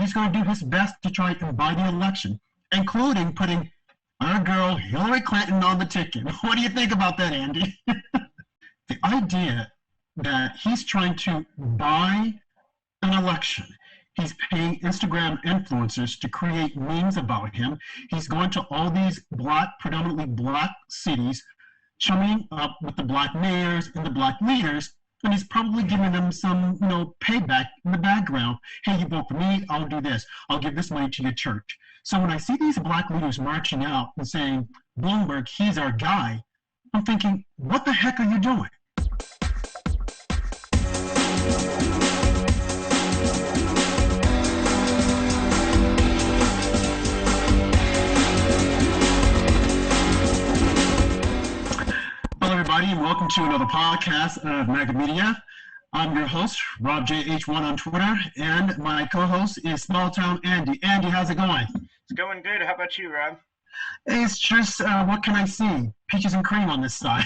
he's going to do his best to try and buy the election, including putting our girl Hillary Clinton on the ticket. What do you think about that, Andy? The idea that he's trying to buy an election. He's paying Instagram influencers to create memes about him. He's going to all these predominantly black cities, chumming up with the black mayors and the black leaders, and he's probably giving them some, payback in the background. Hey, you vote for me, I'll do this. I'll give this money to your church. So when I see these black leaders marching out and saying, Bloomberg, he's our guy, I'm thinking, what the heck are you doing? Hello, everybody, and welcome to another podcast of magAMedia. I'm your host, RobJH1 on Twitter, and my co-host is Small Town Andy. Andy, how's it going? It's going good. How about you, Rob? It's just, what can I see? Peaches and cream on this side.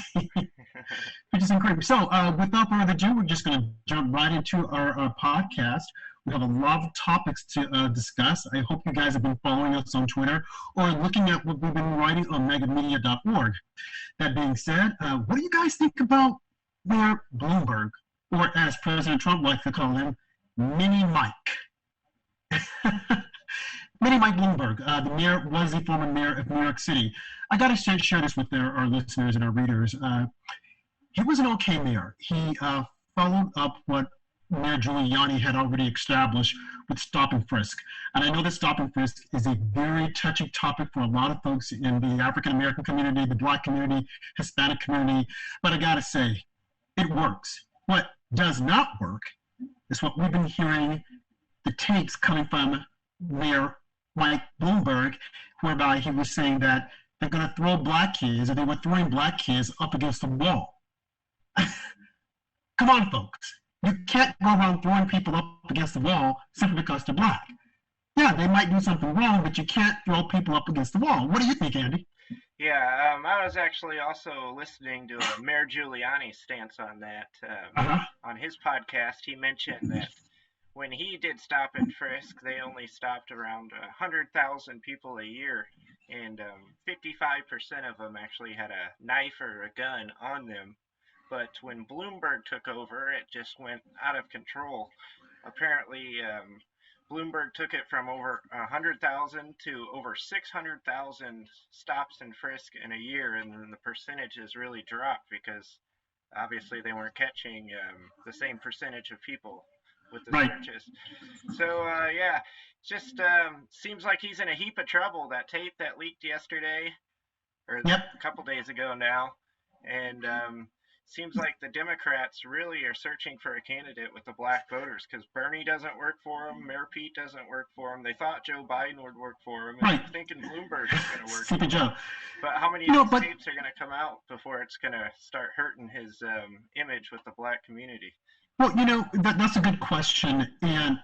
Peaches and cream. So, without further ado, we're just going to jump right into our podcast. We have a lot of topics to discuss. I hope you guys have been following us on Twitter or looking at what we've been writing on magAMedia.org. That being said, what do you guys think about Mayor Bloomberg, or as President Trump likes to call him, Mini Mike? Mini Mike Bloomberg, the mayor, was the former mayor of New York City. I got to share this with our listeners and our readers. He was an okay mayor. He followed up what Mayor Giuliani had already established with stop and frisk. And I know that stop and frisk is a very touchy topic for a lot of folks in the African-American community, the Black community, Hispanic community. But I got to say, it works. What does not work is what we've been hearing, the tapes coming from Mayor Mike Bloomberg, whereby he was saying that they're going to throw black kids, or they were throwing black kids up against the wall. Come on, folks. You can't go around throwing people up against the wall simply because they're black. Yeah, they might do something wrong, but you can't throw people up against the wall. What do you think, Andy? Yeah, I was actually also listening to Mayor Giuliani's stance on that. On his podcast, he mentioned that when he did stop and frisk, they only stopped around 100,000 people a year, and 55% of them actually had a knife or a gun on them. But when Bloomberg took over, it just went out of control. Apparently, Bloomberg took it from over 100,000 to over 600,000 stops and frisk in a year, and then the percentages really dropped because obviously they weren't catching the same percentage of people with the searches. So, yeah, just seems like he's in a heap of trouble. That tape that leaked yesterday, or a couple days ago now, and seems like the Democrats really are searching for a candidate with the black voters, because Bernie doesn't work for them, Mayor Pete doesn't work for them. They thought Joe Biden would work for them, and they're thinking Bloomberg is going to work for them. But how many of these tapes are going to come out before it's going to start hurting his image with the black community? Well, that's a good question. And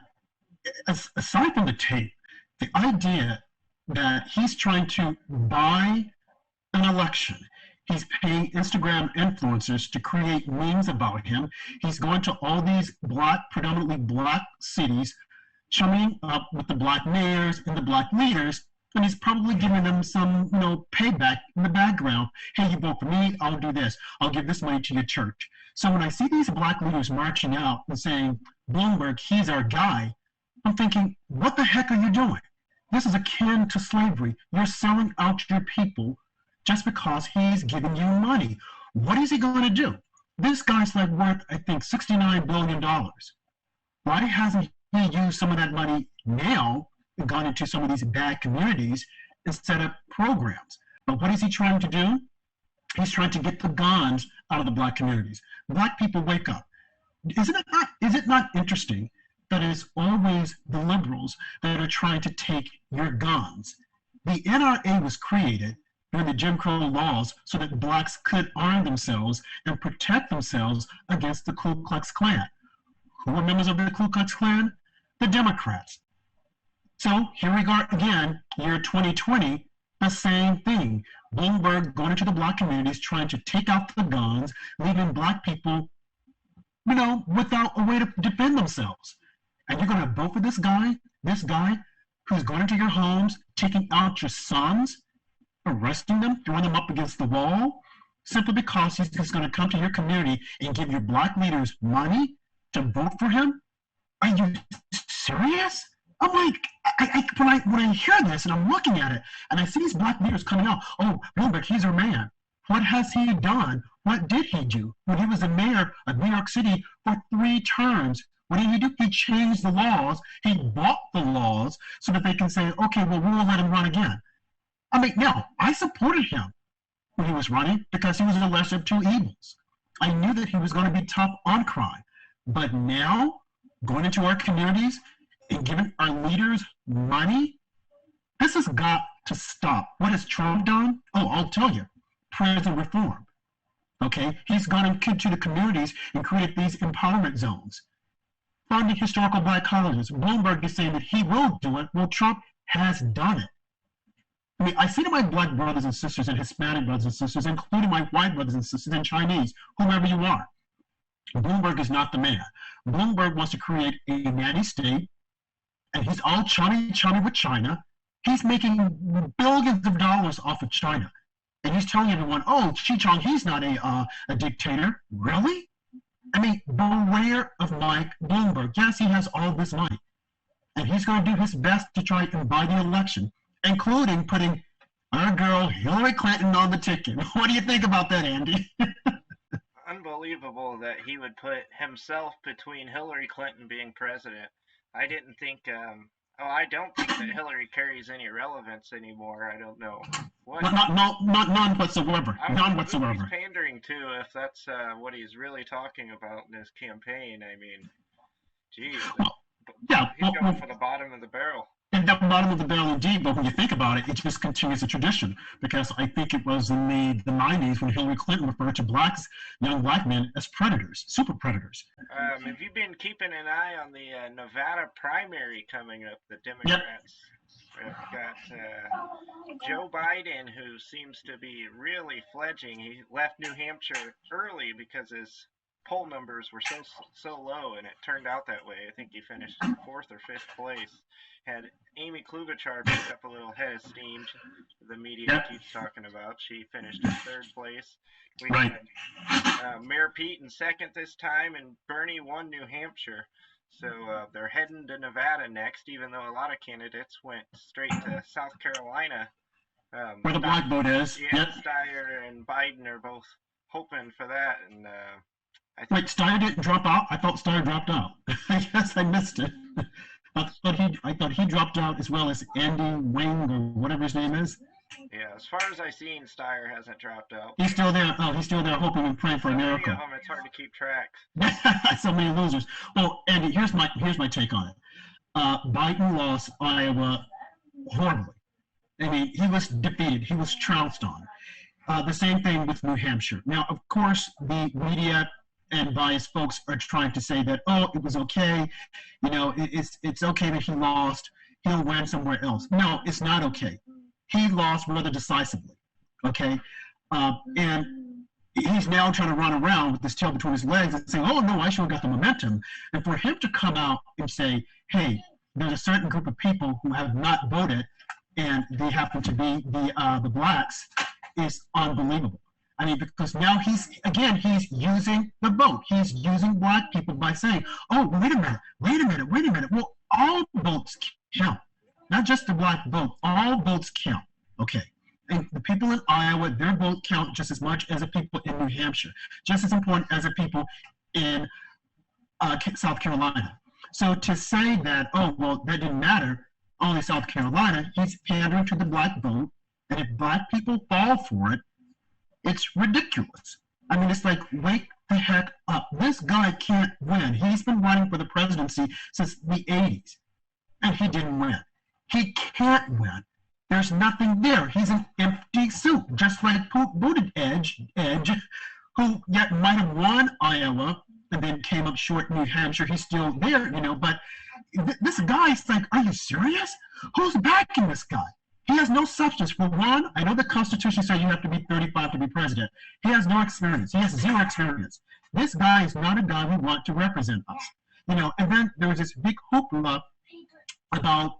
aside from the tape, the idea that he's trying to buy an election, he's paying Instagram influencers to create memes about him. He's going to all these predominantly black cities, chumming up with the black mayors and the black leaders, and he's probably giving them some, payback in the background. Hey, you vote for me, I'll do this. I'll give this money to your church. So when I see these black leaders marching out and saying, Bloomberg, he's our guy, I'm thinking, what the heck are you doing? This is akin to slavery. You're selling out your people just because he's giving you money. What is he going to do? This guy's worth, I think, $69 billion. Why hasn't he used some of that money now and gone into some of these bad communities and set up programs? But what is he trying to do? He's trying to get the guns out of the black communities. Black people, wake up. Is it not interesting that it's always the liberals that are trying to take your guns? The NRA was created during the Jim Crow laws so that blacks could arm themselves and protect themselves against the Ku Klux Klan. Who are members of the Ku Klux Klan? The Democrats. So here we go again, year 2020, the same thing. Bloomberg going into the black communities, trying to take out the guns, leaving black people, without a way to defend themselves. And you're going to vote for this guy This guy who's going into your homes, taking out your sons, arresting them, throwing them up against the wall, simply because he's just going to come to your community and give your black leaders money to vote for him? Are you serious? I'm like, when I hear this and I'm looking at it and I see these black leaders coming out, oh, Bloomberg, he's our man. What has he done? What did he do? When he was the mayor of New York City for 3 terms, what did he do? He changed the laws. He bought the laws so that they can say, okay, well, we will let him run again. I mean, now, I supported him when he was running because he was the lesser of 2 evils. I knew that he was going to be tough on crime. But now, going into our communities and giving our leaders money, this has got to stop. What has Trump done? Oh, I'll tell you, prison reform. Okay, he's gone into the communities and created these empowerment zones, funding historical black colleges. Bloomberg is saying that he will do it. Well, Trump has done it. I mean, I say to my black brothers and sisters and Hispanic brothers and sisters, including my white brothers and sisters and Chinese, whomever you are, Bloomberg is not the man. Bloomberg wants to create a nanny state, and he's all chummy with China. He's making billions of dollars off of China. And he's telling everyone, oh, Xi Jinping, he's not a dictator. Really? I mean, beware of Mike Bloomberg. Yes, he has all this money. And he's going to do his best to try and buy the election, including putting our girl Hillary Clinton on the ticket. What do you think about that, Andy? Unbelievable that he would put himself between Hillary Clinton being president. I don't think that Hillary carries any relevance anymore. I don't know. What? None whatsoever. None whatsoever. He's pandering to, if that's what he's really talking about in his campaign. I mean, geez. Yeah, he's going for the bottom of the barrel. And the bottom of the barrel indeed, but when you think about it, it just continues a tradition, because I think it was in the 90s when Hillary Clinton referred to young black men as predators, super predators. Have you been keeping an eye on the Nevada primary coming up? The Democrats have got Joe Biden, who seems to be really fledging. He left New Hampshire early because his poll numbers were so low, and it turned out that way. I think he finished in 4th or 5th place. Had Amy Klobuchar picked up a little head of steam, the media keeps talking about. She finished in 3rd place. We had Mayor Pete in 2nd this time, and Bernie won New Hampshire. So they're heading to Nevada next, even though a lot of candidates went straight to South Carolina. Where the black vote is. Yeah, Steyer and Biden are both hoping for that. And wait, Steyer didn't drop out? I thought Steyer dropped out. I guess I missed it. I thought he dropped out, as well as Andy Wing or whatever his name is. Yeah, as far as I've seen, Steyer hasn't dropped out. He's still there. Oh, he's still there, hoping and praying for a miracle. Many of them, it's hard to keep track. So many losers. Well, Andy, here's my take on it. Biden lost Iowa horribly. I mean, he was defeated. He was trounced on. The same thing with New Hampshire. Now, of course, the media and biased folks are trying to say that, oh, it was okay, it's okay that he lost, he'll win somewhere else. No, it's not okay. He lost rather decisively, okay? And he's now trying to run around with this tail between his legs and saying, oh, no, I sure got the momentum. And for him to come out and say, hey, there's a certain group of people who have not voted, and they happen to be the blacks, is unbelievable. I mean, because now he's using the vote. He's using black people by saying, oh, wait a minute. Well, all votes count, not just the black vote. All votes count, okay? And the people in Iowa, their vote count just as much as the people in New Hampshire, just as important as the people in South Carolina. So to say that, oh, well, that didn't matter, only South Carolina, he's pandering to the black vote, and if black people fall for it, it's ridiculous. I mean, it's like, wake the heck up. This guy can't win. He's been running for the presidency since the 80s, and he didn't win. He can't win. There's nothing there. He's an empty suit, just like Buttigieg, who yet might have won Iowa and then came up short in New Hampshire. He's still there, but this guy's like, are you serious? Who's backing this guy? He has no substance. For one, I know the Constitution says you have to be 35 to be president. He has no experience. He has 0 experience. This guy is not a guy we want to represent us. And then there was this big hoopla about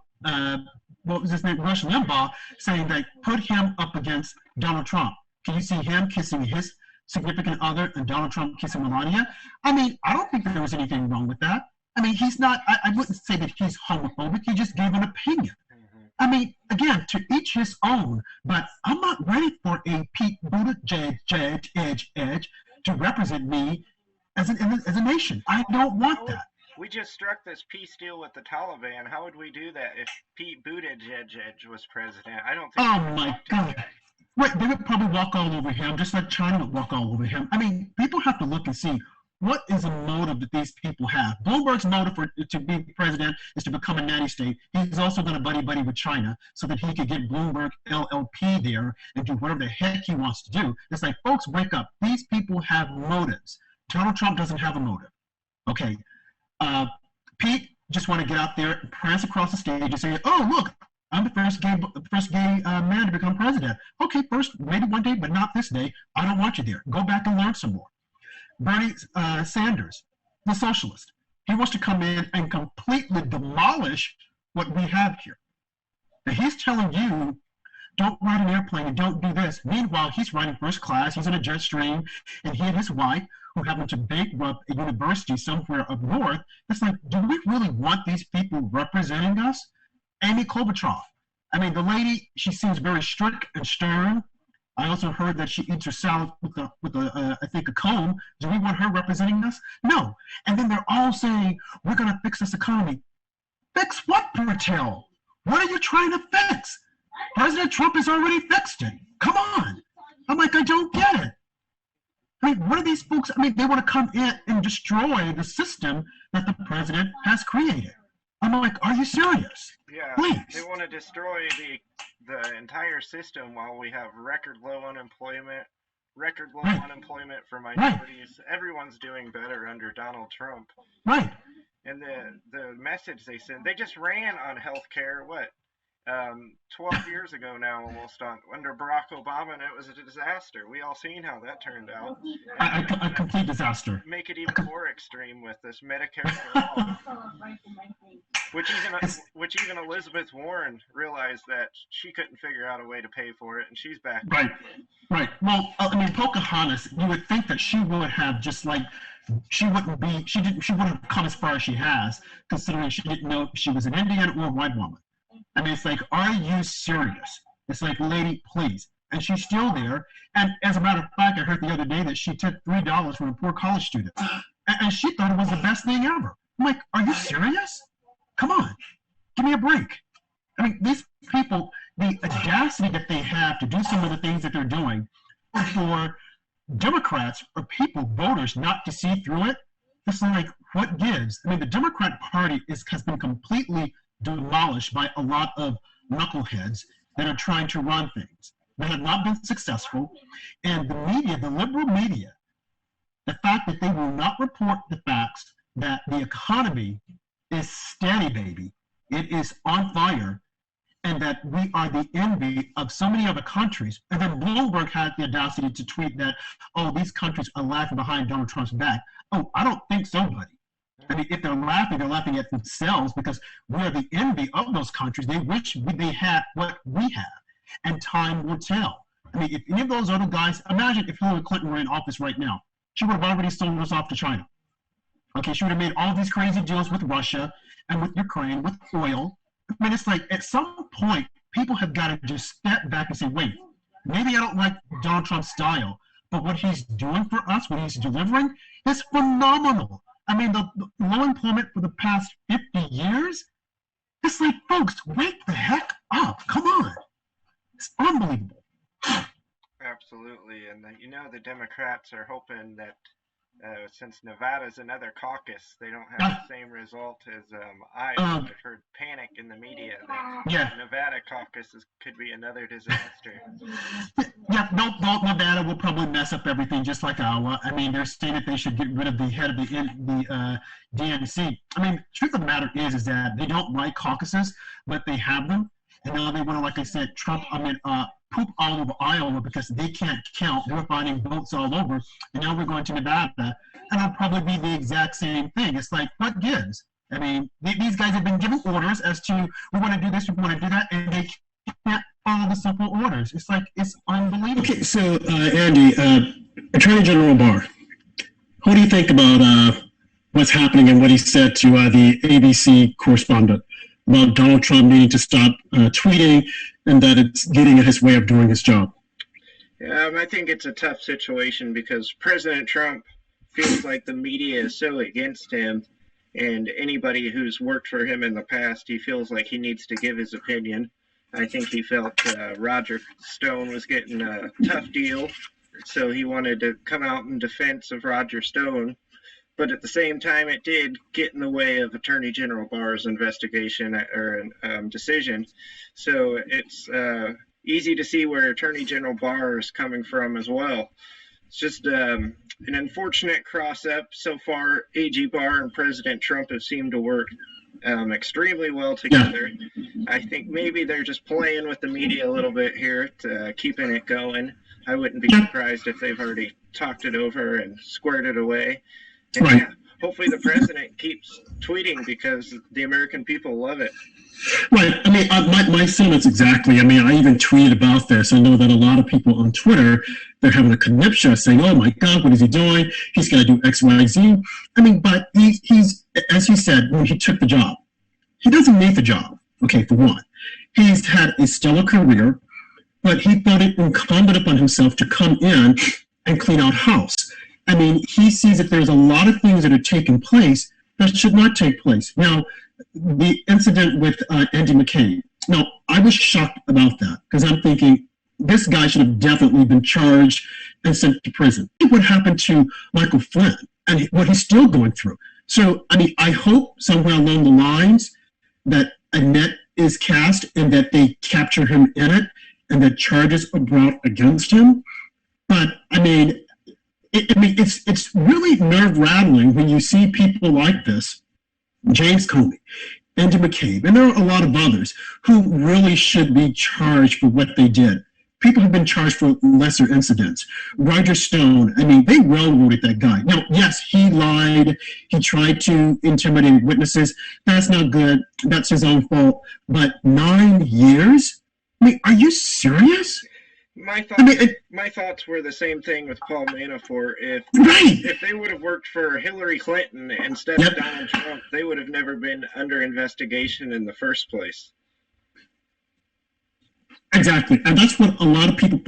what was his name, Rush Limbaugh, saying that put him up against Donald Trump. Can you see him kissing his significant other and Donald Trump kissing Melania? I mean, I don't think there was anything wrong with that. I mean, he's not, I wouldn't say that he's homophobic. He just gave an opinion. I mean, again, to each his own, but I'm not ready for a Pete Buttigieg to represent me as a nation. I don't want that. We just struck this peace deal with the Taliban. How would we do that if Pete Buttigieg was president? I don't think. Oh my God. Right, they would probably walk all over him, just like China would walk all over him. I mean, people have to look and see what is a motive that these people have. Bloomberg's motive to be president is to become a nanny state. He's also going to buddy with China so that he could get Bloomberg LLP there and do whatever the heck he wants to do. It's like, folks, wake up. These people have motives. Donald Trump doesn't have a motive. Okay. Pete just want to get out there and prance across the stage and say, oh, look, I'm the first gay man to become president. Okay, first, maybe one day, but not this day. I don't want you there. Go back and learn some more. Bernie Sanders, the socialist, he wants to come in and completely demolish what we have here. Now, he's telling you, don't ride an airplane and don't do this. Meanwhile, he's riding first class. He's in a jet stream, and he and his wife, who happen to bankrupt a university somewhere up north, it's like, do we really want these people representing us? Amy Klobuchar. I mean, the lady, she seems very strict and stern. I also heard that she eats her salad with I think, a comb. Do we want her representing us? No. And then they're all saying, we're going to fix this economy. Fix what, Bertel? What are you trying to fix? President Trump has already fixed it. Come on. I'm like, I don't get it. I mean, what are these folks? I mean, they want to come in and destroy the system that the president has created. I'm like, are you serious? Yeah, please. They want to destroy the entire system while we have record low unemployment for minorities. Right. Everyone's doing better under Donald Trump. Right. And the message they sent, they just ran on healthcare, 12 years ago now, almost under Barack Obama, and it was a disaster. We all seen how that turned out. A complete disaster. Make it even more extreme with this Medicare for all, which even Elizabeth Warren realized that she couldn't figure out a way to pay for it, and she's back. Right. Well, I mean, Pocahontas, you would think that she would have she wouldn't have come as far as she has, considering she didn't know if she was an Indian or a white woman. I mean, it's like, are you serious? It's like, lady, please. And she's still there. And as a matter of fact, I heard the other day that she took $3 from a poor college student. And she thought it was the best thing ever. I'm like, are you serious? Come on. Give me a break. I mean, these people, the audacity that they have to do some of the things that they're doing for Democrats or people, voters, not to see through it, it's like, what gives? I mean, the Democrat Party has been completely demolished by a lot of knuckleheads that are trying to run things that have not been successful. And the media, the liberal media, the fact that they will not report the facts that the economy is steady, baby, it is on fire, and that we are the envy of so many other countries. And then Bloomberg had the audacity to tweet that, oh, these countries are laughing behind Donald Trump's back. Oh, I don't think so, buddy. I mean, if they're laughing at themselves because we are the envy of those countries. They wish they had what we have, and time will tell. I mean, if any of those other guys, imagine if Hillary Clinton were in office right now, she would have already sold us off to China. Okay, she would have made all these crazy deals with Russia and with Ukraine, with oil. I mean, it's like at some point, people have got to just step back and say, wait, maybe I don't like Donald Trump's style, but what he's doing for us, what he's delivering, is phenomenal. I mean, the low employment for the past 50 years, it's like, folks, wake the heck up. Come on. It's unbelievable. Absolutely. And, the Democrats are hoping that since Nevada's another caucus, they don't have the same result as Iowa. I've heard panic in the media that the Nevada caucus could be another disaster. Yeah, no, Nevada will probably mess up everything just like Iowa. I mean, they're saying that they should get rid of the head of the DNC. I mean, truth of the matter is that they don't like caucuses, but they have them. And now they want to, like I said, poop all over Iowa because they can't count. They're finding votes all over. And now we're going to Nevada, and it'll probably be the exact same thing. It's like, what gives? I mean, these guys have been given orders as to we want to do this, we want to do that, and they can't follow the simple orders. It's like it's unbelievable. Okay, so Andy, Attorney General Barr, what do you think about what's happening and what he said to the ABC correspondent about Donald Trump needing to stop tweeting and that it's getting in his way of doing his job? I think it's a tough situation because President Trump feels like the media is so against him, and anybody who's worked for him in the past, he feels like he needs to give his opinion. I think he felt Roger Stone was getting a tough deal, so he wanted to come out in defense of Roger Stone. But at the same time, it did get in the way of Attorney General Barr's investigation or decision. So it's easy to see where Attorney General Barr is coming from as well. It's just an unfortunate cross-up. So far, AG Barr and President Trump have seemed to work extremely well together. I think maybe they're just playing with the media a little bit here, to keeping it going. I wouldn't be surprised if they've already talked it over and squared it away. And right. Yeah, hopefully the president keeps tweeting because the American people love it. Right. I mean, my sentiments exactly. I mean, I even tweeted about this. I know that a lot of people on Twitter, they're having a conniption saying, oh my God, what is he doing? He's got to do X, Y, Z. I mean, but he's, as he said, when he took the job, he doesn't need the job. Okay, for one. He's had a stellar career, but he felt it incumbent upon himself to come in and clean out house. I mean, he sees that there's a lot of things that are taking place that should not take place. Now, the incident with Andy McCabe. Now, I was shocked about that because I'm thinking this guy should have definitely been charged and sent to prison. Look what happened to Michael Flynn and what he's still going through. So, I mean, I hope somewhere along the lines that a net is cast and that they capture him in it and that charges are brought against him. But, I mean, it's really nerve-rattling when you see people like this, James Comey, Andy McCabe, and there are a lot of others who really should be charged for what they did. People have been charged for lesser incidents. Roger Stone, I mean, they railroaded that guy. Now, yes, he lied. He tried to intimidate witnesses. That's not good. That's his own fault. But 9 years? I mean, are you serious? My thoughts were the same thing with Paul Manafort. If they would have worked for Hillary Clinton instead of Donald Trump, they would have never been under investigation in the first place. Exactly, and that's what a lot of people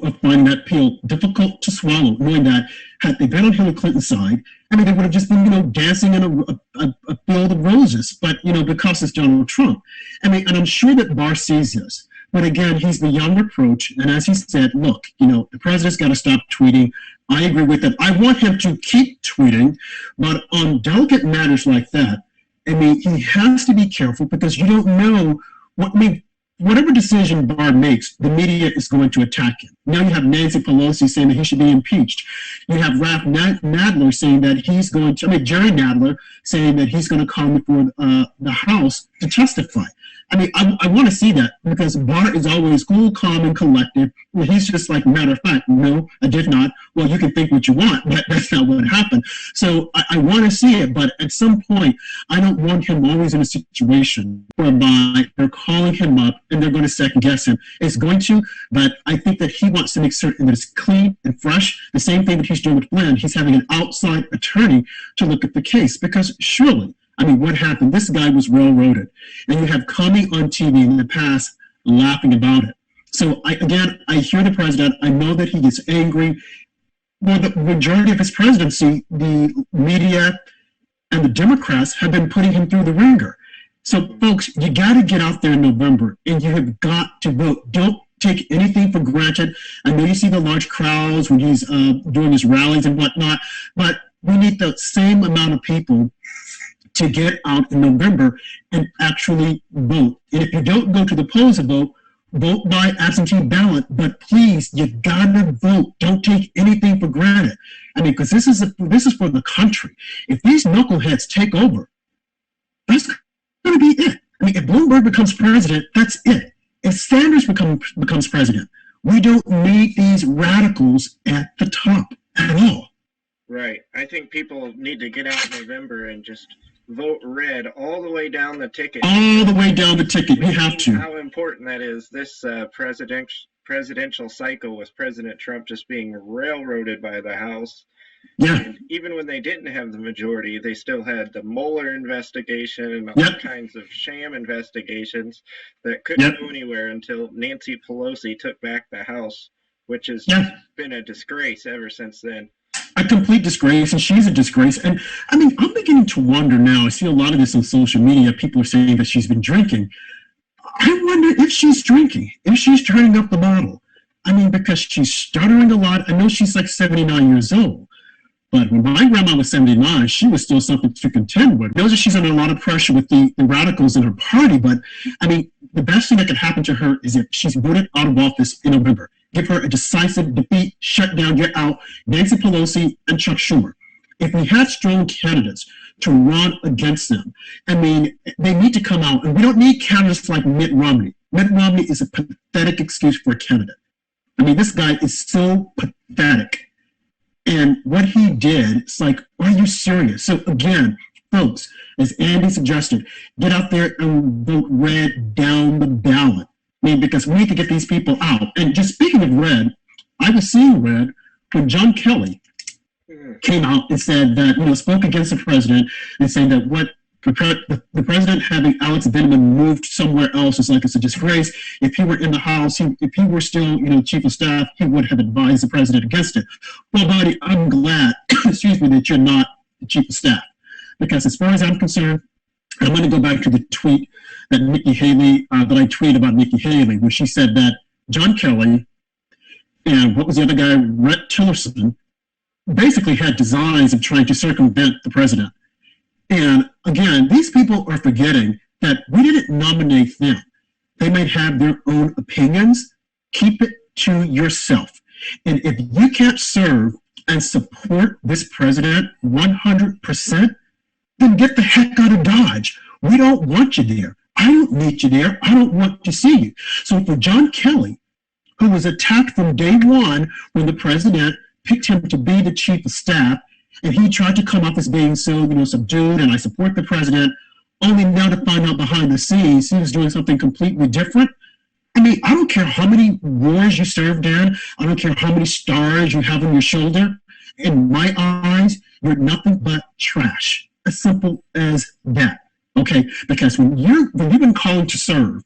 are finding that pill difficult to swallow, knowing that had they been on Hillary Clinton's side, I mean, they would have just been, dancing in a field of roses. But because it's Donald Trump, I mean, and I'm sure that Barr sees this. But again, he's the young reproach. And as he said, look, the president's got to stop tweeting. I agree with that. I want him to keep tweeting. But on delicate matters like that, I mean, he has to be careful because you don't know whatever decision Barr makes, the media is going to attack him. Now you have Nancy Pelosi saying that he should be impeached. You have Ralph Nadler saying that Jerry Nadler saying that he's going to come before the House to testify. I mean, I want to see that because Barr is always cool, calm, and collected. Well, he's just like, matter of fact, no, I did not. Well, you can think what you want, but that's not what happened. So I want to see it, but at some point, I don't want him always in a situation whereby they're calling him up and they're going to second guess him. It's going to, but I think that he wants to make certain that it's clean and fresh. The same thing that he's doing with Flynn. He's having an outside attorney to look at the case because surely, I mean, what happened? This guy was railroaded. And you have Comey on TV in the past laughing about it. So, I hear the president. I know that he gets angry. Well, the majority of his presidency, the media and the Democrats have been putting him through the ringer. So, folks, you got to get out there in November, and you have got to vote. Don't take anything for granted. I know you see the large crowds when he's doing his rallies and whatnot, but we need the same amount of people to get out in November and actually vote. And if you don't go to the polls to vote by absentee ballot, but please, you gotta vote. Don't take anything for granted. I mean, because this is for the country. If these knuckleheads take over, that's gonna be it. I mean, if Bloomberg becomes president, that's it. If Sanders becomes president, we don't need these radicals at the top at all. Right. I think people need to get out in November and just vote red all the way down the ticket. All the way down the ticket. We have to. How important that is this presidential cycle with President Trump just being railroaded by the House. Yeah. And even when they didn't have the majority, they still had the Mueller investigation and all kinds of sham investigations that couldn't go anywhere until Nancy Pelosi took back the House, which has been a disgrace ever since then. A complete disgrace, and she's a disgrace. And I mean, I'm beginning to wonder now. I see a lot of this on social media. People are saying that she's been drinking. I wonder if she's drinking, if she's turning up the bottle. I mean, because she's stuttering a lot. I know she's like 79 years old. But when my grandma was 79, she was still something to contend with. Knows that she's under a lot of pressure with the radicals in her party. But, I mean, the best thing that could happen to her is if she's voted out of office in November. Give her a decisive defeat, shut down, get out, Nancy Pelosi and Chuck Schumer. If we had strong candidates to run against them, I mean, they need to come out. And we don't need candidates like Mitt Romney. Mitt Romney is a pathetic excuse for a candidate. I mean, this guy is so pathetic. And what he did, it's like, are you serious? So again, folks, as Andy suggested, get out there and vote red down the ballot. I mean, because we need to get these people out. And just speaking of red, I was seeing red when John Kelly came out and said that, spoke against the president and saying that what the president having Alex Vindman moved somewhere else is like it's a disgrace. If he were in the House, if he were still, chief of staff, he would have advised the president against it. Well, buddy, I'm glad, excuse me, that you're not the chief of staff. Because as far as I'm concerned, I'm going to go back to the tweet that Nikki Haley, that I tweeted about Nikki Haley, where she said that John Kelly and what was the other guy, Rhett Tillerson, basically had designs of trying to circumvent the president. And again, these people are forgetting that we didn't nominate them. They might have their own opinions. Keep it to yourself. And if you can't serve and support this president 100%, then get the heck out of Dodge. We don't want you there. I don't need you there. I don't want to see you. So for John Kelly, who was attacked from day one when the president picked him to be the chief of staff, and he tried to come off as being so, subdued, and I support the president, only now to find out behind the scenes he was doing something completely different. I mean, I don't care how many wars you served in. I don't care how many stars you have on your shoulder. In my eyes, you're nothing but trash. As simple as that. Okay? Because when you've been called to serve,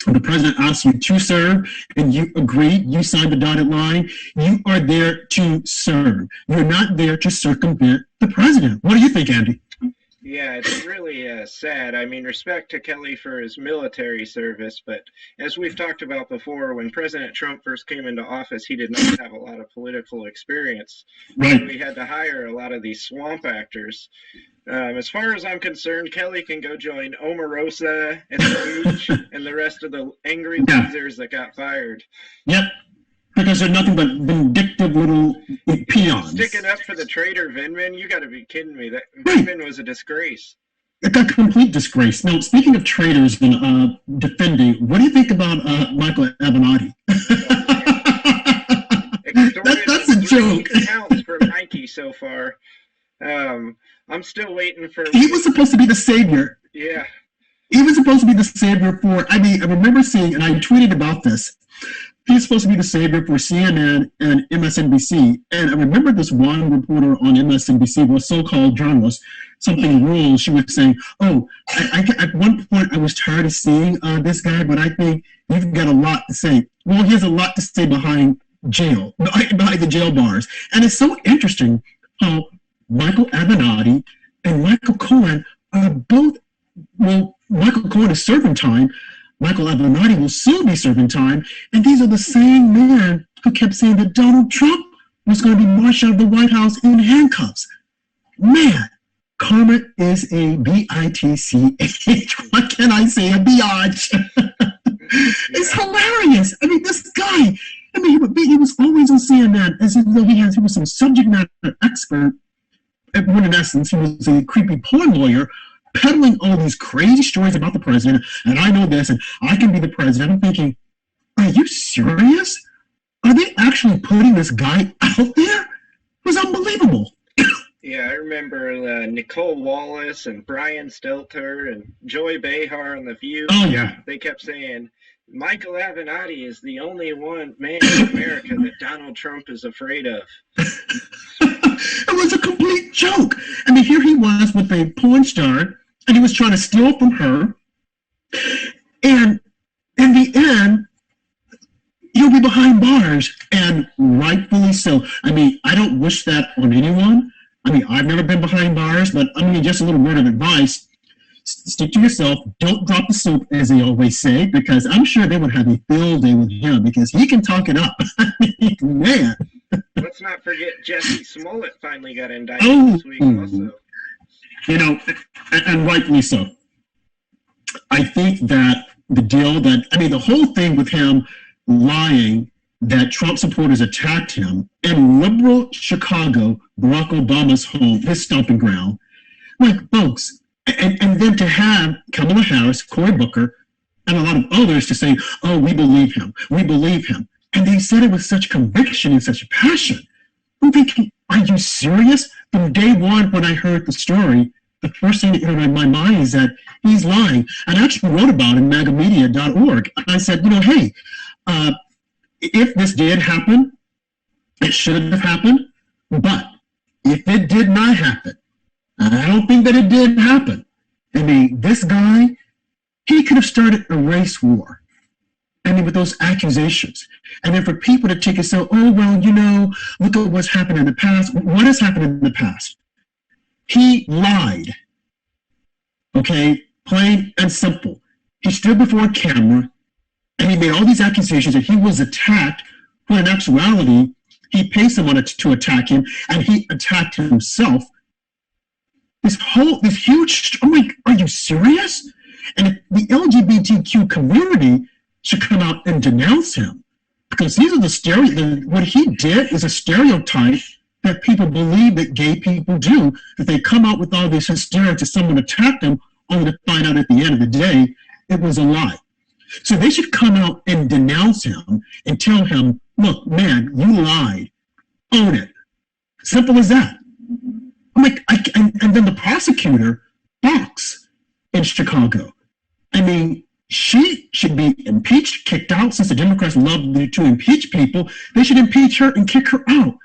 when the president asks you to serve and you agree, you sign the dotted line, you are there to serve. You're not there to circumvent the president. What do you think, Andy? Yeah, it's really sad. I mean, respect to Kelly for his military service, but as we've talked about before, when President Trump first came into office, he did not have a lot of political experience. Right. So we had to hire a lot of these swamp actors. As far as I'm concerned, Kelly can go join Omarosa and the and the rest of the angry losers that got fired. Yep. Because they're nothing but vindictive little peons. Sticking up for the traitor Vindman? You got to be kidding me. That Vindman was a disgrace. It's a complete disgrace. Now, speaking of traitors and defending, what do you think about Michael Avenatti? That's a joke. Counts for Mikey so far. I'm still waiting for... He was supposed to be the savior. Yeah. He was supposed to be the savior for... I mean, I remember seeing, and I tweeted about this, he's supposed to be the savior for CNN and MSNBC. And I remember this one reporter on MSNBC, was so-called journalist, something rules. She was saying, oh, at one point I was tired of seeing this guy, but I think you've got a lot to say. Well, he has a lot to say behind behind the jail bars. And it's so interesting how Michael Avenatti and Michael Cohen are both, well, Michael Cohen is serving time. Michael Avenatti will soon be serving time. And these are the same men who kept saying that Donald Trump was going to be marched out of the White House in handcuffs. Man, karma is a B-I-T-C-H. What can I say? A biatch. It's hilarious. I mean, this guy, I mean, he was always on CNN as if though he was some subject matter expert. When in essence, he was a creepy porn lawyer peddling all these crazy stories about the president, and I know this, and I can be the president. I'm thinking, are you serious? Are they actually putting this guy out there? It was unbelievable. Yeah, I remember Nicole Wallace and Brian Stelter and Joy Behar on The View. Oh, yeah. They kept saying, Michael Avenatti is the only one man in America that Donald Trump is afraid of. It was a complete joke. I mean, here he was with a porn star, and he was trying to steal from her. And in the end, he'll be behind bars, and rightfully so. I mean, I don't wish that on anyone. I mean, I've never been behind bars, but I mean, just a little word of advice. Stick to yourself. Don't drop the soap, as they always say, because I'm sure they would have a field day with him because he can talk it up. Man. Let's not forget Jussie Smollett finally got indicted this week also. You know, and rightfully so. I think that the whole thing with him lying that Trump supporters attacked him in liberal Chicago, Barack Obama's home, his stomping ground, like, folks, and then to have Kamala Harris, Cory Booker, and a lot of others to say, oh, we believe him. And they said it with such conviction and such passion. I'm thinking, are you serious? From day one, when I heard the story, the first thing that entered my mind is that he's lying. And I actually wrote about it in magAMedia.org. I said, hey, if this did happen, it shouldn't have happened. But if it did not happen, and I don't think that it did happen, I mean, this guy, he could have started a race war. I mean, with those accusations. And then for people to take it so, oh, well, look at what's happened in the past. What has happened in the past? He lied. Okay? Plain and simple. He stood before a camera and he made all these accusations that he was attacked, when in actuality, he paid someone to attack him and he attacked himself. This huge, I'm like, are you serious? And if the LGBTQ community should come out and denounce him, because these are what he did is a stereotype that people believe that gay people do, that they come out with all this hysteria to someone attack them, only to find out at the end of the day, it was a lie. So they should come out and denounce him and tell him, look, man, you lied. Own it. Simple as that. I'm like, and then the prosecutor, Fox, in Chicago, I mean, she should be impeached, kicked out. Since the Democrats love to impeach people, they should impeach her and kick her out.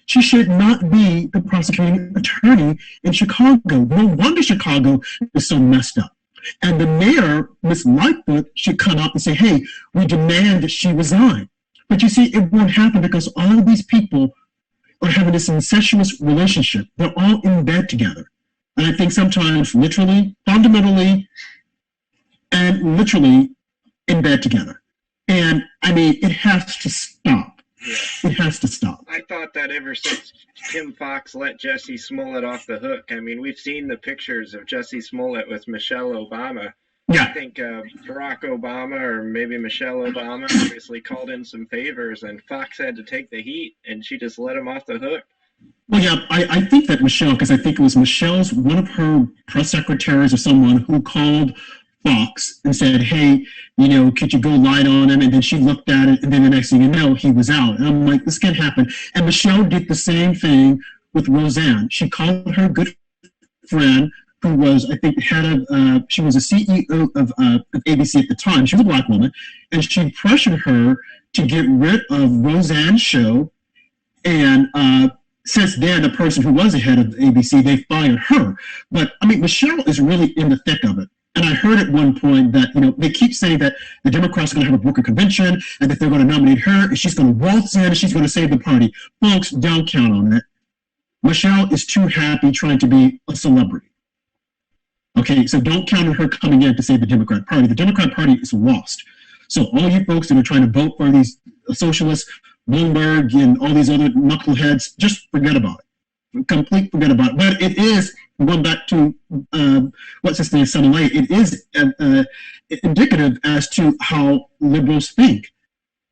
She should not be the prosecuting attorney in Chicago. No wonder Chicago is so messed up. And the mayor, Ms. Lightfoot, should come out and say, hey, we demand that she resign. But you see, it won't happen because all of these people are having this incestuous relationship. They're all in bed together. And I think sometimes literally, fundamentally, and literally in bed together. And I mean, it has to stop. Yeah. It has to stop. I thought that ever since Tim Fox let Jussie Smollett off the hook. I mean, we've seen the pictures of Jussie Smollett with Michelle Obama. Yeah. I think Barack Obama or maybe Michelle Obama obviously called in some favors, and Fox had to take the heat, and she just let him off the hook. Well, yeah, I think that Michelle, because I think it was one of her press secretaries or someone who called Fox and said, hey, could you go light on him? And then she looked at it, and then the next thing you know, he was out. And I'm like, this can't happen. And Michelle did the same thing with Roseanne. She called her good friend, who was, I think, she was a CEO of ABC at the time. She was a black woman. And she pressured her to get rid of Roseanne's show. And since then, the person who was the head of ABC, they fired her. But, I mean, Michelle is really in the thick of it. And I heard at one point that, they keep saying that the Democrats are going to have a Booker convention and that they're going to nominate her and she's going to waltz in and she's going to save the party. Folks, don't count on it. Michelle is too happy trying to be a celebrity. Okay, so don't count on her coming in to save the Democrat Party. The Democrat Party is lost. So all you folks that are trying to vote for these socialists, Bloomberg and all these other knuckleheads, just forget about it. Complete forget about it. But it is, going back to what's his name, Smollett, it is indicative as to how liberals think.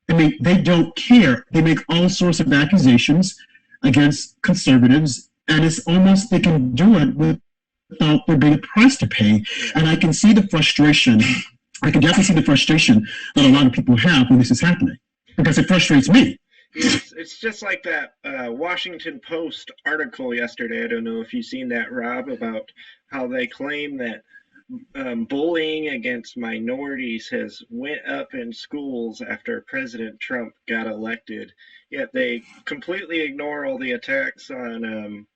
I mean, they don't care. They make all sorts of accusations against conservatives, and it's almost they can do it without there being a price to pay. And I can see the frustration. I can definitely see the frustration that a lot of people have when this is happening, because it frustrates me. Yes, it's just like that Washington Post article yesterday. I don't know if you've seen that, Rob, about how they claim that bullying against minorities has went up in schools after President Trump got elected. Yet they completely ignore all the attacks on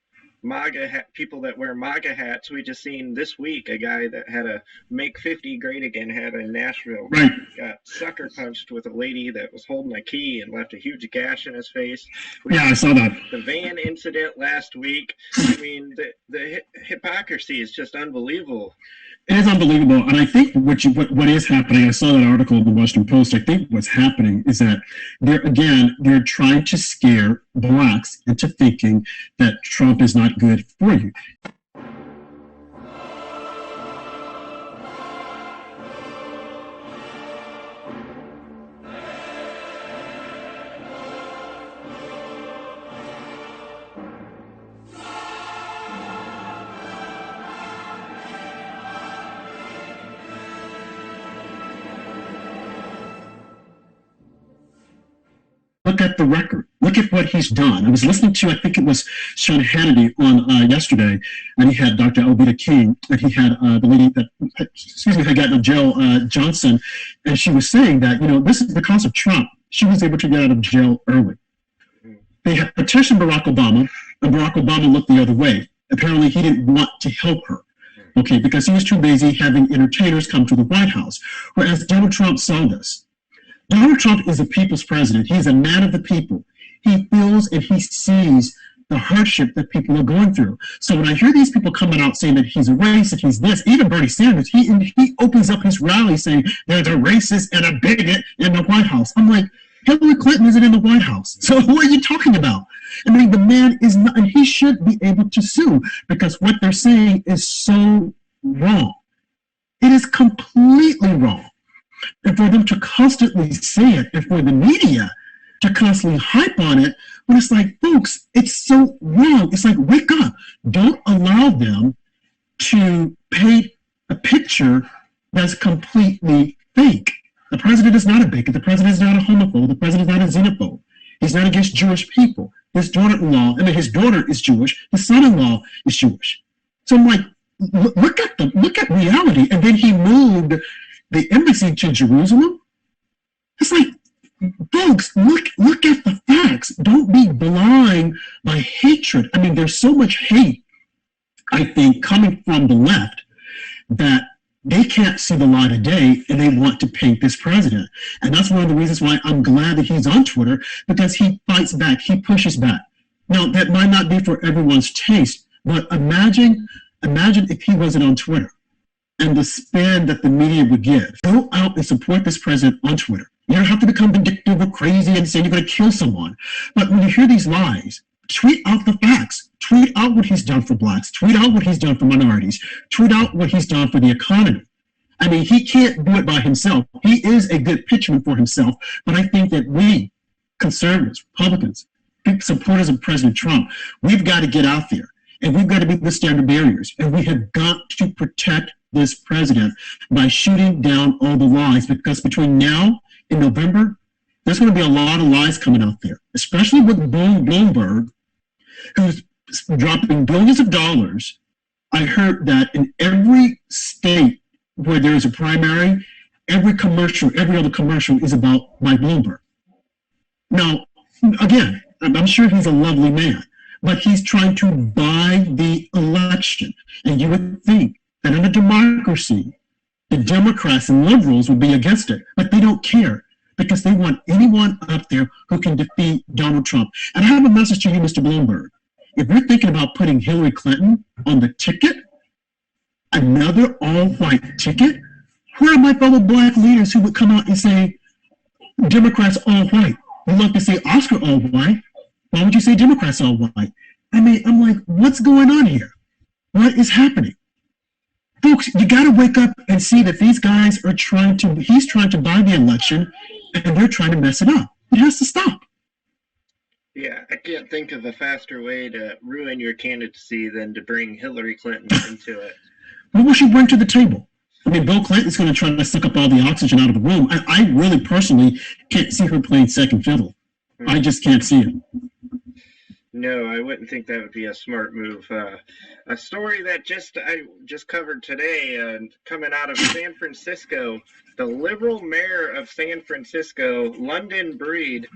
people that wear MAGA hats. We just seen this week a guy that had a "Make 50 Great Again" hat in Nashville. Right. Got sucker punched with a lady that was holding a key and left a huge gash in his face. I saw that. The van incident last week. I mean, the hypocrisy is just unbelievable. It is unbelievable, and I think what is happening. I saw that article in the Washington Post. I think what's happening is that they're trying to scare blacks into thinking that Trump is not good for you. Look at the record. Look at what he's done. I was listening to, I think it was Sean Hannity on yesterday, and he had Dr. Alveda King, and he had the lady that, had gotten Jill Johnson, and she was saying that, this is because of Trump. She was able to get out of jail early. They had petitioned Barack Obama, and Barack Obama looked the other way. Apparently, he didn't want to help her. Okay, because he was too busy having entertainers come to the White House. Whereas Donald Trump saw this. Donald Trump is a people's president. He is a man of the people. He feels and he sees the hardship that people are going through. So when I hear these people coming out saying that he's a racist, he's this, even Bernie Sanders, he opens up his rally saying there's a racist and a bigot in the White House. I'm like, Hillary Clinton isn't in the White House. So who are you talking about? I mean, the man is not, and he should be able to sue because what they're saying is so wrong. It is completely wrong. And for them to constantly say it, and for the media to constantly hype on it, when it's like, folks, it's so wrong. It's like, wake up. Don't allow them to paint a picture that's completely fake. The president is not a bigot. The president is not a homophobe. The president is not a xenophobe. He's not against Jewish people. His daughter-in-law, his daughter is Jewish. His son-in-law is Jewish. So I'm like, look at reality. And then he moved the embassy to Jerusalem. It's like, folks, look at the facts. Don't be blind by hatred. I mean, there's so much hate, I think, coming from the left that they can't see the light of day and they want to paint this president. And that's one of the reasons why I'm glad that he's on Twitter, because he fights back, he pushes back. Now, that might not be for everyone's taste, but imagine if he wasn't on Twitter. And the spin that the media would give. Go out and support this president on Twitter. You don't have to become vindictive or crazy and say you're going to kill someone. But when you hear these lies, tweet out the facts. Tweet out what he's done for blacks. Tweet out what he's done for minorities. Tweet out what he's done for the economy. I mean, he can't do it by himself. He is a good pitchman for himself. But I think that we, conservatives, Republicans, big supporters of President Trump, we've got to get out there. And we've got to be the standard barriers. And we have got to protect this president by shooting down all the lies, because between now and November, there's going to be a lot of lies coming out there, especially with Bloomberg, who's dropping billions of dollars. I heard that in every state where there's a primary, every other commercial is about Mike Bloomberg. Now, again, I'm sure he's a lovely man, but he's trying to buy the election. And you would think that in a democracy, the Democrats and liberals would be against it, but they don't care because they want anyone up there who can defeat Donald Trump. And I have a message to you, Mr. Bloomberg. If you're thinking about putting Hillary Clinton on the ticket, another all-white ticket, where are my fellow black leaders who would come out and say, Democrats all white? You love to say Oscar all white. Why would you say Democrats all white? I mean, I'm like, what's going on here? What is happening? Folks, you got to wake up and see that these guys are he's trying to buy the election and they're trying to mess it up. It has to stop. Yeah, I can't think of a faster way to ruin your candidacy than to bring Hillary Clinton into it. What will she bring to the table? I mean, Bill Clinton's going to try to suck up all the oxygen out of the room. I really personally can't see her playing second fiddle. I just can't see it. No, I wouldn't think that would be a smart move. A story that I just covered today, coming out of San Francisco, the liberal mayor of San Francisco, London Breed,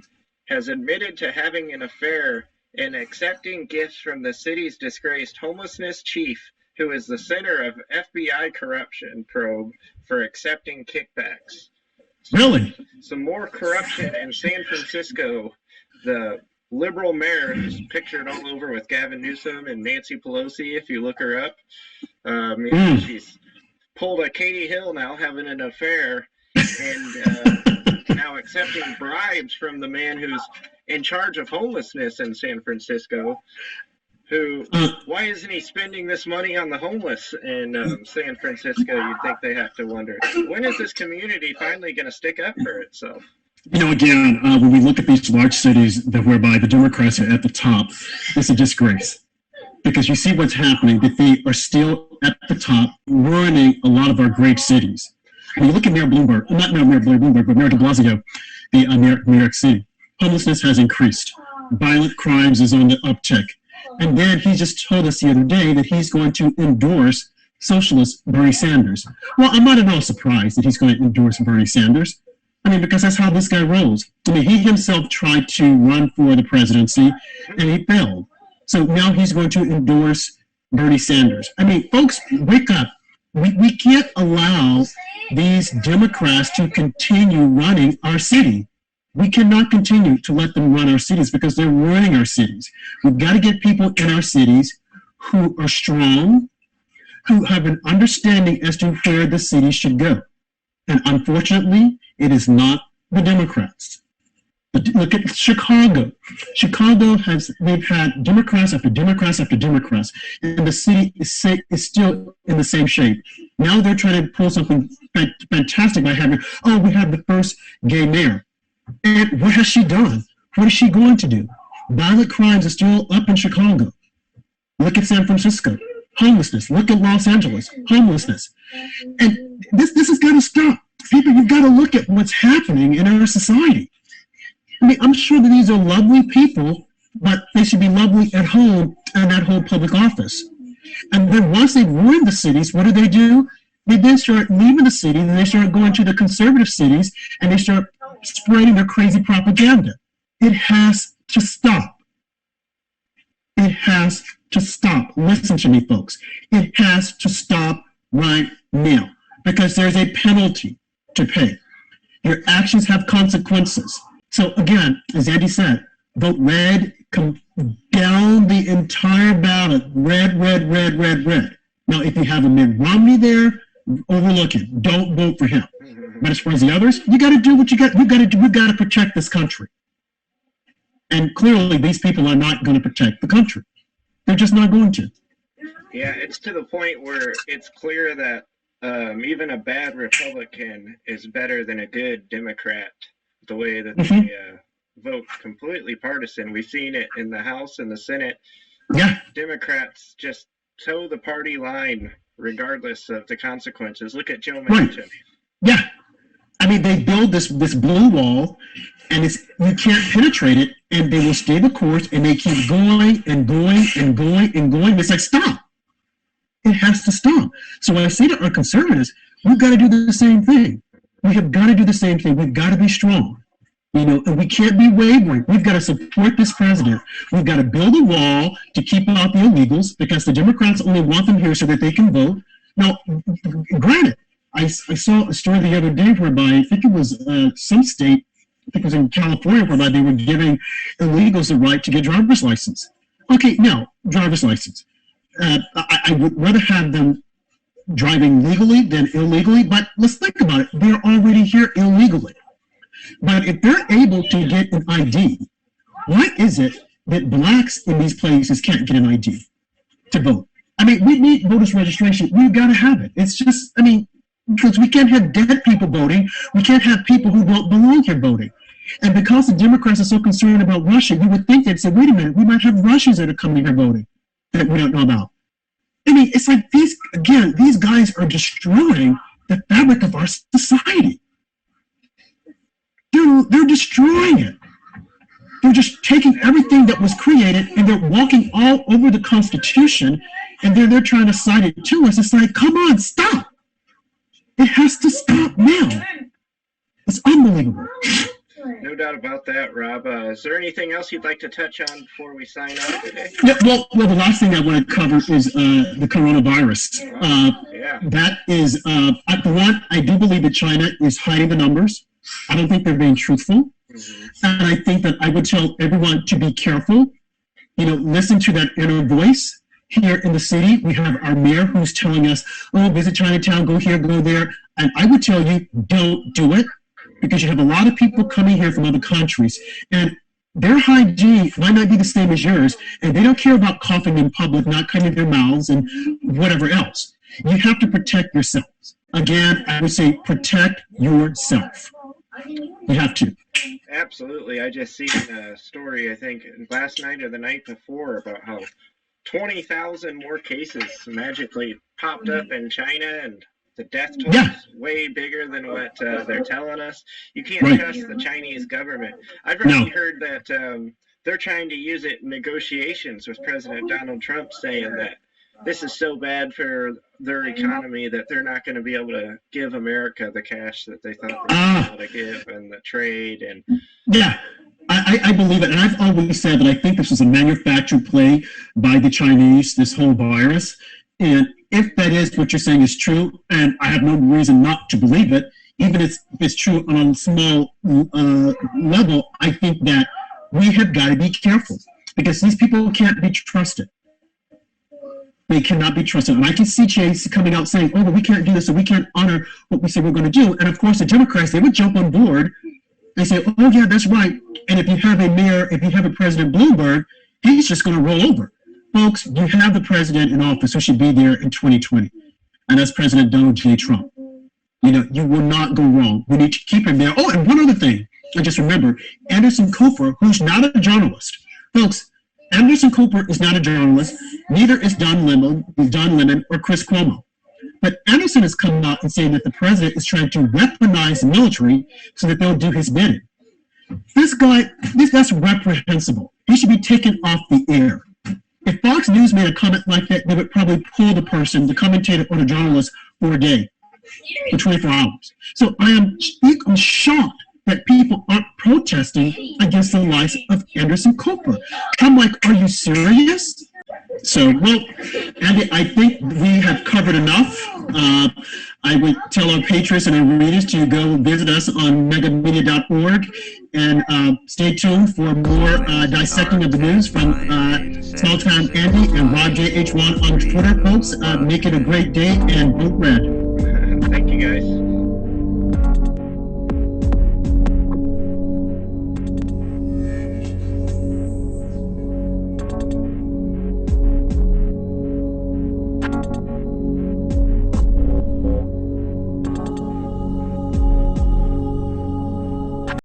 has admitted to having an affair and accepting gifts from the city's disgraced homelessness chief, who is the center of FBI corruption probe for accepting kickbacks. Really? Some more corruption in San Francisco. The liberal mayor is pictured all over with Gavin Newsom and Nancy Pelosi, if you look her up. She's pulled a Katie Hill now, having an affair, and now accepting bribes from the man who's in charge of homelessness in San Francisco. Why isn't he spending this money on the homeless in San Francisco? You'd think they have to wonder. When is this community finally going to stick up for itself? Again, when we look at these large cities whereby the Democrats are at the top, it's a disgrace. Because you see what's happening, that they are still at the top, ruining a lot of our great cities. When you look at Mayor Bloomberg, not Mayor Bloomberg, but Mayor de Blasio, the New York City, homelessness has increased. Violent crimes is on the uptick. And then he just told us the other day that he's going to endorse socialist Bernie Sanders. Well, I'm not at all surprised that he's going to endorse Bernie Sanders. I mean, because that's how this guy rolls. I mean, he himself tried to run for the presidency, and he failed. So now he's going to endorse Bernie Sanders. I mean, folks, wake up. We can't allow these Democrats to continue running our city. We cannot continue to let them run our cities because they're ruining our cities. We've got to get people in our cities who are strong, who have an understanding as to where the city should go. And unfortunately, it is not the Democrats. Look at Chicago. They've had Democrats after Democrats after Democrats, and the city is still in the same shape. Now they're trying to pull something fantastic by having, we have the first gay mayor. And what has she done? What is she going to do? Violent crimes are still up in Chicago. Look at San Francisco. Homelessness. Look at Los Angeles. Homelessness. And this has got to stop. People, you've got to look at what's happening in our society. I mean, I'm sure that these are lovely people, but they should be lovely at home and at whole public office. And then once they've ruined the cities, what do? They then start leaving the city, and they start going to the conservative cities, and they start spreading their crazy propaganda. It has to stop. It has to stop. Listen to me, folks. It has to stop right now because there's a penalty to pay. Your actions have consequences. So again, as Andy said, vote red, come down the entire ballot. Red, red, red, red, red. Now, if you have a Mitt Romney there, overlook it. Don't vote for him. But as far as the others, you got to do what you got. You got to do. We got to protect this country. And clearly, these people are not going to protect the country. They're just not going to. Yeah, it's to the point where it's clear that even a bad Republican is better than a good Democrat. The way that they vote completely partisan. We've seen it in the House and the Senate. Yeah. Democrats just toe the party line regardless of the consequences. Look at Joe Manchin. Right. Yeah. I mean, they build this blue wall, and you can't penetrate it, and they will stay the course, and they keep going and going and going and going. It's like, stop. It has to stop. So when I say to our conservatives, we've got to do the same thing. We have got to do the same thing. We've got to be strong, and we can't be wavering. We've got to support this president. We've got to build a wall to keep out the illegals because the Democrats only want them here so that they can vote. Now, granted, I saw a story the other day whereby I think it was some state, I think it was in California, whereby they were giving illegals the right to get driver's license. Okay, now, driver's license. I would rather have them driving legally than illegally, but let's think about it. They're already here illegally. But if they're able to get an ID, why is it that blacks in these places can't get an ID to vote? I mean, we need voters registration. We've got to have it. It's just, because we can't have dead people voting. We can't have people who don't belong here voting. And because the Democrats are so concerned about Russia, you would think they'd say, wait a minute, we might have Russians that are coming here voting that we don't know about. I mean, it's like these guys are destroying the fabric of our society. They're destroying it. They're just taking everything that was created and they're walking all over the Constitution, and they're trying to cite it to us. It's like, come on, stop. It has to stop now. It's unbelievable. No doubt about that, Rob. Is there anything else you'd like to touch on before we sign off today? Yeah, well, the last thing I want to cover is the coronavirus. That is, one, I do believe that China is hiding the numbers. I don't think they're being truthful. Mm-hmm. And I think that I would tell everyone to be careful. Listen to that inner voice. Here in the city, we have our mayor who's telling us, oh, visit Chinatown, go here, go there. And I would tell you, don't do it, because you have a lot of people coming here from other countries, and their hygiene might not be the same as yours, and they don't care about coughing in public, not cutting their mouths, and whatever else. You have to protect yourselves. Again, I would say protect yourself. You have to. Absolutely. I just seen a story, I think, last night or the night before, about how 20,000 more cases magically popped up in China, and the death toll is way bigger than what they're telling us. You can't trust the Chinese government. I've already heard that they're trying to use it in negotiations with President Donald Trump, saying that this is so bad for their economy that they're not going to be able to give America the cash that they thought they were able to give, and the trade. And I believe it. And I've always said that I think this is a manufactured play by the Chinese, this whole virus. And if that is what you're saying is true, and I have no reason not to believe it, even if it's true on a small level, I think that we have got to be careful, because these people can't be trusted. They cannot be trusted. And I can see Chase coming out saying, oh, but we can't do this, so we can't honor what we say we're going to do. And of course, the Democrats, they would jump on board and say, oh, yeah, that's right. And if you have a mayor, if you have a President Bloomberg, he's just going to roll over. Folks, you have the president in office who should be there in 2020, and that's President Donald J. Trump. You will not go wrong. We need to keep him there. Oh, and one other thing, I just remember, Anderson Cooper, who's not a journalist. Folks, Anderson Cooper is not a journalist, neither is Don Lemon or Chris Cuomo. But Anderson has come out and saying that the president is trying to weaponize the military so that they'll do his bidding. This guy, that's reprehensible. He should be taken off the air. If Fox News made a comment like that, they would probably pull the person, the commentator or the journalist, for a day, for 24 hours. So I'm shocked that people aren't protesting against the likes of Anderson Cooper. I'm like, are you serious? So, well, Andy, I think we have covered enough. I would tell our patrons and our readers to go visit us on magAMedia.org, and stay tuned for more dissecting of the news from Small Town Andy and Rob JH1 on Twitter, folks. Make it a great day, and vote red. Thank you, guys.